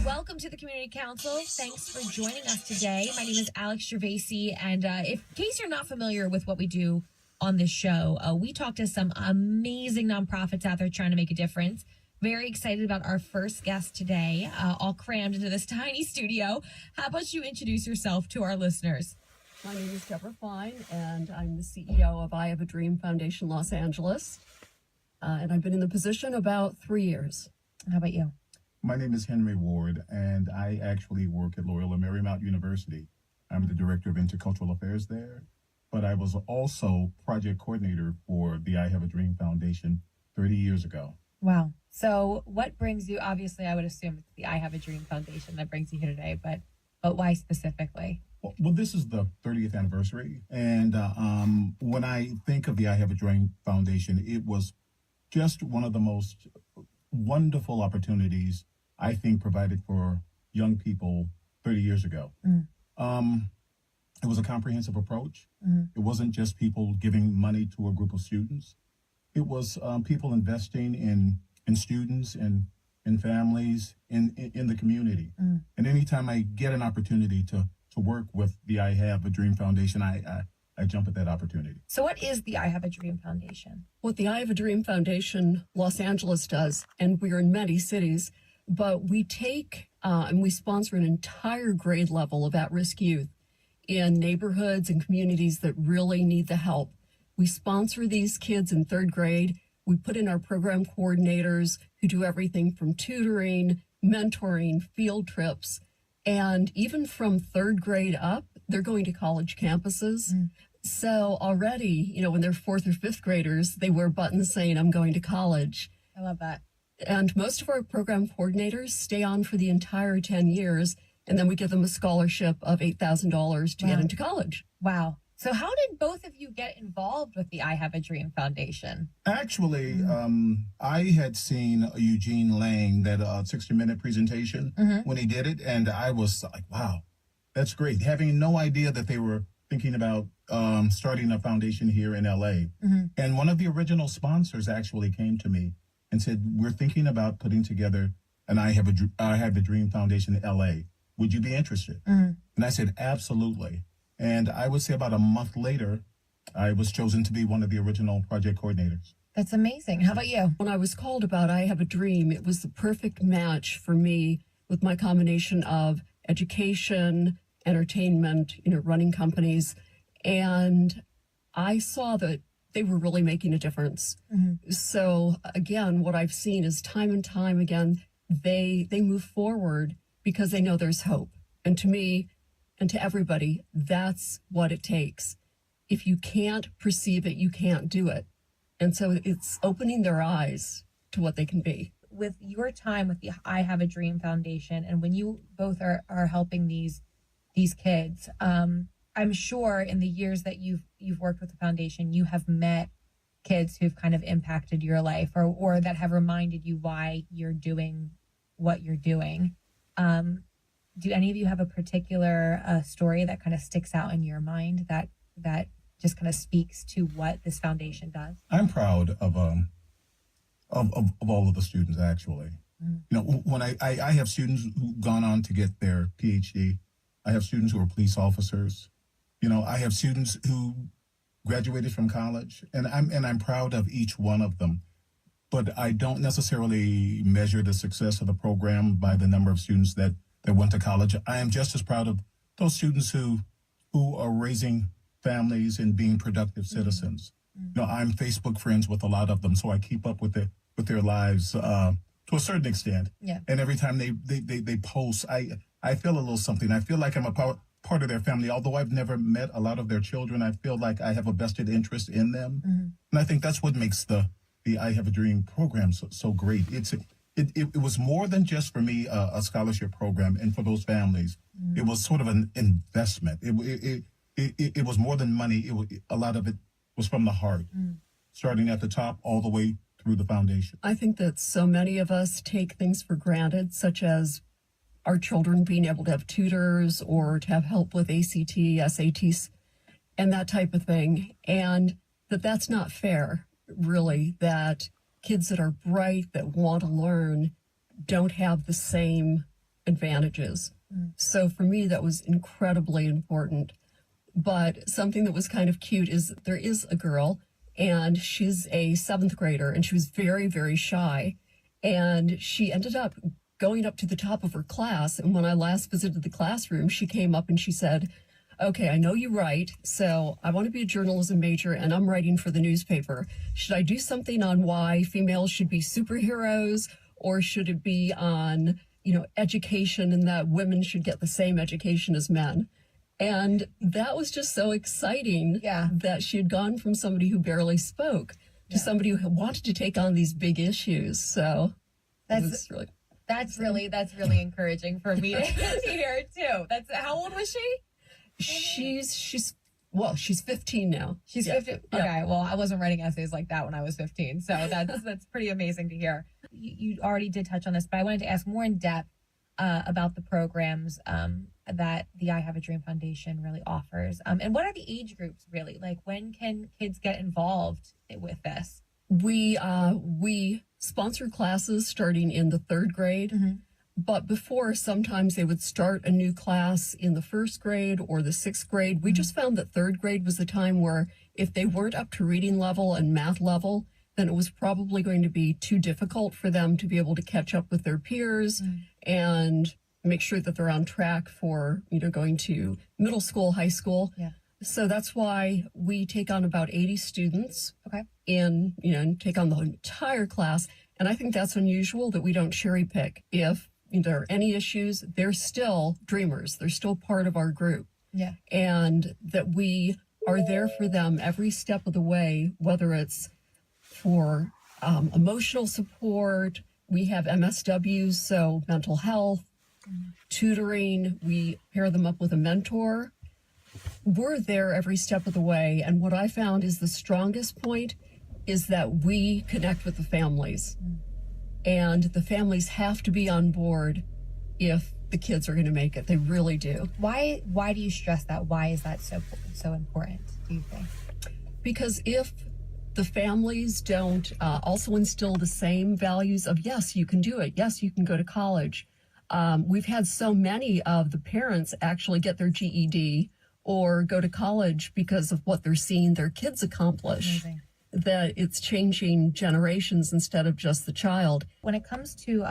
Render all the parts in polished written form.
Welcome to the Community Council. Thanks for joining us today. My name is Alex Gervasi, and in case you're not familiar with what we do on this show, we talk to some amazing nonprofits out there trying to make a difference. Very excited about our first guest today, all crammed into this tiny studio. How about you introduce yourself to our listeners? My name is Debra Fine, and I'm the CEO of I Have a Dream Foundation Los Angeles. And I've been in the position about 3 years. How about you? My name is Henry Ward, and I actually work at Loyola Marymount University. I'm the Director of Intercultural Affairs there, but I was also project coordinator for the I Have a Dream Foundation 30 years ago. Wow. So what brings you, obviously I would assume it's the I Have a Dream Foundation that brings you here today, but why specifically? Well, this is the 30th anniversary, and when I think of the I Have a Dream Foundation, it was just one of the most wonderful opportunities I think provided for young people 30 years ago. It was a comprehensive approach. It wasn't just people giving money to a group of students. It was people investing in students and in families in the community. And anytime I get an opportunity to work with the I Have a Dream Foundation, I jump at that opportunity. So what is the I Have a Dream Foundation? What the I Have a Dream Foundation Los Angeles does, and we're in many cities, but we take and we sponsor an entire grade level of at-risk youth in neighborhoods and communities that really need the help. We sponsor these kids in third grade. We put in our program coordinators who do everything from tutoring, mentoring, field trips, and even from third grade up, they're going to college campuses. So already, when they're fourth or fifth graders, they wear buttons saying, "I'm going to college." I love that. And most of our program coordinators stay on for the entire 10 years, and then we give them a scholarship of $8,000 to get into college. Wow. So how did both of you get involved with the I Have a Dream Foundation? Actually, I had seen Eugene Lang, that 60-minute presentation when he did it, and I was like, wow, that's great. Having no idea that they were thinking about starting a foundation here in LA. And one of the original sponsors actually came to me and said, we're thinking about putting together an I Have a Dream Foundation in LA. Would you be interested? And I said, absolutely. And I would say about a month later, I was chosen to be one of the original project coordinators. That's amazing. How about you? When I was called about I Have a Dream, it was the perfect match for me with my combination of education, entertainment, running companies. And I saw that they were really making a difference. So again, what I've seen is time and time again, they move forward because they know there's hope. And to me, and to everybody, that's what it takes. If you can't perceive it, you can't do it. And so it's opening their eyes to what they can be. With your time with the I Have a Dream Foundation, and when you both are helping these kids, I'm sure in the years that you've worked with the foundation, you have met kids who've kind of impacted your life or that have reminded you why you're doing what you're doing. Do any of you have a particular story that kind of sticks out in your mind that just kind of speaks to what this foundation does? I'm proud of all of the students, actually. When I have students who've gone on to get their PhD. I have students who are police officers. I have students who graduated from college, and I'm proud of each one of them. But I don't necessarily measure the success of the program by the number of students that went to college. I am just as proud of those students who are raising families and being productive citizens. I'm Facebook friends with a lot of them, so I keep up with their lives to a certain extent. Yeah. And every time they post, I feel a little something. I feel like I'm a part of their family. Although I've never met a lot of their children, I feel like I have a vested interest in them. And I think that's what makes the I Have a Dream program so great. It was more than just for me a scholarship program, and for those families, it was sort of an investment. It was more than money. A lot of it was from the heart, starting at the top all the way through the foundation. I think that so many of us take things for granted, such as our children being able to have tutors or to have help with ACT, SATs, and that type of thing. And that's not fair, really, that kids that are bright, that want to learn, don't have the same advantages. So for me, that was incredibly important. But something that was kind of cute is there is a girl, and she's a 7th grader, and she was very, very shy. And she ended up going up to the top of her class. And when I last visited the classroom, she came up and she said, okay, I know you write, so I want to be a journalism major and I'm writing for the newspaper. Should I do something on why females should be superheroes, or should it be on, education and that women should get the same education as men? And that was just so exciting that she had gone from somebody who barely spoke to somebody who wanted to take on these big issues. So that's really encouraging for me to hear too. How old was she? She's 15 now. She's 15. Okay, well, I wasn't writing essays like that when I was 15, so that's pretty amazing to hear. You already did touch on this, but I wanted to ask more in depth about the programs that the I Have a Dream Foundation really offers. And what are the age groups really? Like, when can kids get involved with this? We sponsor classes starting in the 3rd grade. Mm-hmm. But before, sometimes they would start a new class in the 1st grade or the 6th grade. We just found that 3rd grade was the time where if they weren't up to reading level and math level, then it was probably going to be too difficult for them to be able to catch up with their peers and make sure that they're on track for, going to middle school, high school. Yeah. So that's why we take on about 80 students and take on the entire class. And I think that's unusual that we don't cherry pick. If there are any issues, they're still dreamers. They're still part of our group. Yeah. And that we are there for them every step of the way, whether it's for emotional support. We have MSWs, so mental health, tutoring. We pair them up with a mentor. We're there every step of the way. And what I found is the strongest point is that we connect with the families. And the families have to be on board if the kids are going to make it. They really do. Why do you stress that? Why is that so important, do you think? Because if the families don't also instill the same values of, yes, you can do it. Yes, you can go to college. We've had so many of the parents actually get their GED or go to college because of what they're seeing their kids accomplish. Amazing. That it's changing generations instead of just the child. When it comes to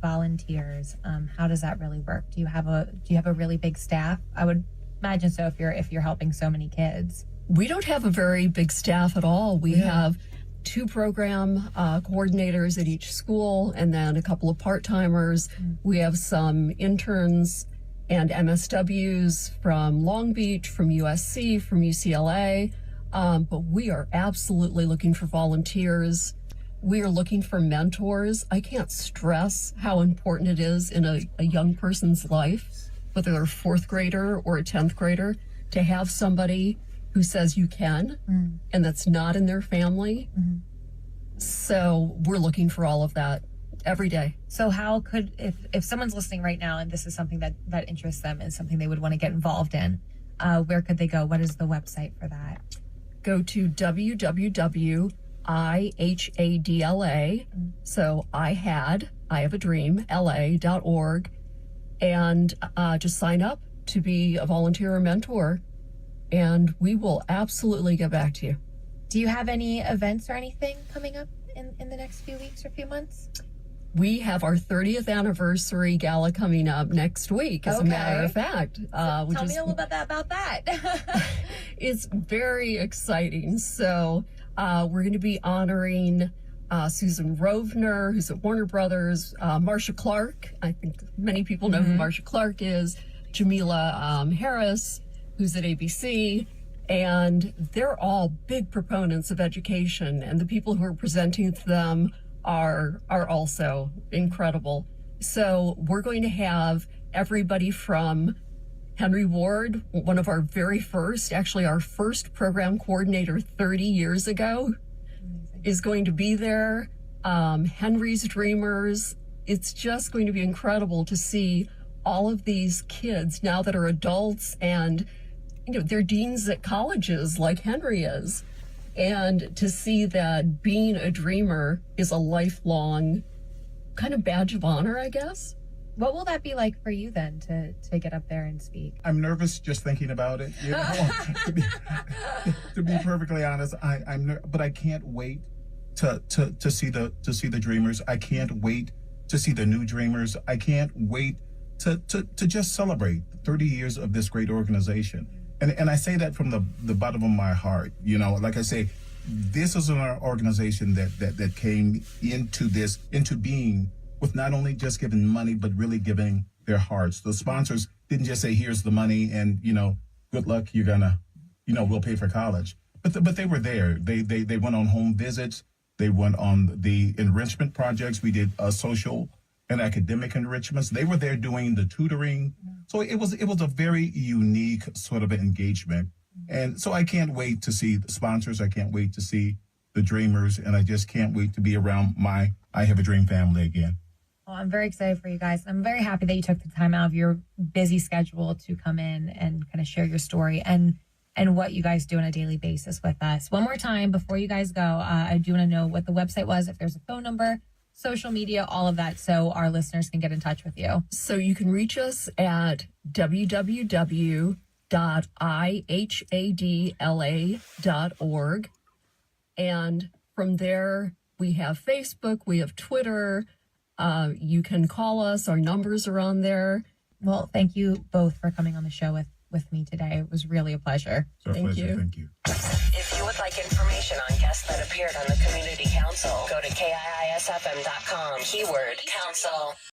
volunteers, how does that really work? Do you have a really big staff? I would imagine so if you're helping so many kids. We don't have a very big staff at all. We have 2 program coordinators at each school, and then a couple of part-timers. We have some interns and MSWs from Long Beach, from USC, from UCLA. But we are absolutely looking for volunteers. We are looking for mentors. I can't stress how important it is in a young person's life, whether they're a 4th grader or a 10th grader, to have somebody who says you can, and that's not in their family. So we're looking for all of that every day. So how could, if someone's listening right now and this is something that interests them and something they would want to get involved in, where could they go? What is the website for that? Go to www.IHADLA, so I have a dream, LA.org, and just sign up to be a volunteer or mentor, and we will absolutely get back to you. Do you have any events or anything coming up in the next few weeks or few months? We have our 30th anniversary gala coming up next week, as a matter of fact. Tell me a little bit about that. It's very exciting. So we're going to be honoring Susan Rovner, who's at Warner Brothers, Marcia Clark. I think many people know who Marcia Clark is. Jamila Harris, who's at ABC. And they're all big proponents of education. And the people who are presenting to them are also incredible. So we're going to have everybody from Henry Ward, one of our very first, actually our first program coordinator 30 years ago, is going to be there. Henry's Dreamers. It's just going to be incredible to see all of these kids now that are adults and they're deans at colleges like Henry is. And to see that being a dreamer is a lifelong kind of badge of honor, I guess. What will that be like for you then to get up there and speak? I'm nervous just thinking about it. You know, to be perfectly honest, but I can't wait to see the dreamers. I can't wait to see the new dreamers. I can't wait to just celebrate 30 years of this great organization. And I say that from the bottom of my heart. You know, like I say, this is an organization that came into being with not only just giving money, but really giving their hearts. The sponsors didn't just say, here's the money and, you know, good luck, you're gonna, you know, we'll pay for college. But they were there. They went on home visits. They went on the enrichment projects. We did social and academic enrichments. They were there doing the tutoring. So it was a very unique sort of engagement. And so I can't wait to see the sponsors. I can't wait to see the dreamers. And I just can't wait to be around my I Have a Dream family again. Well, I'm very excited for you guys. I'm very happy that you took the time out of your busy schedule to come in and kind of share your story and what you guys do on a daily basis with us. One more time before you guys go, I do want to know what the website was, if there's a phone number, social media, all of that, so our listeners can get in touch with you. So you can reach us at www.ihadla.org. And from there, we have Facebook, we have Twitter. You can call us. Our numbers are on there. Well, thank you both for coming on the show with me today. It was really a pleasure. It's our pleasure. Thank you. If you would like information on guests that appeared on the Community Council, go to KIISFM.com, keyword council.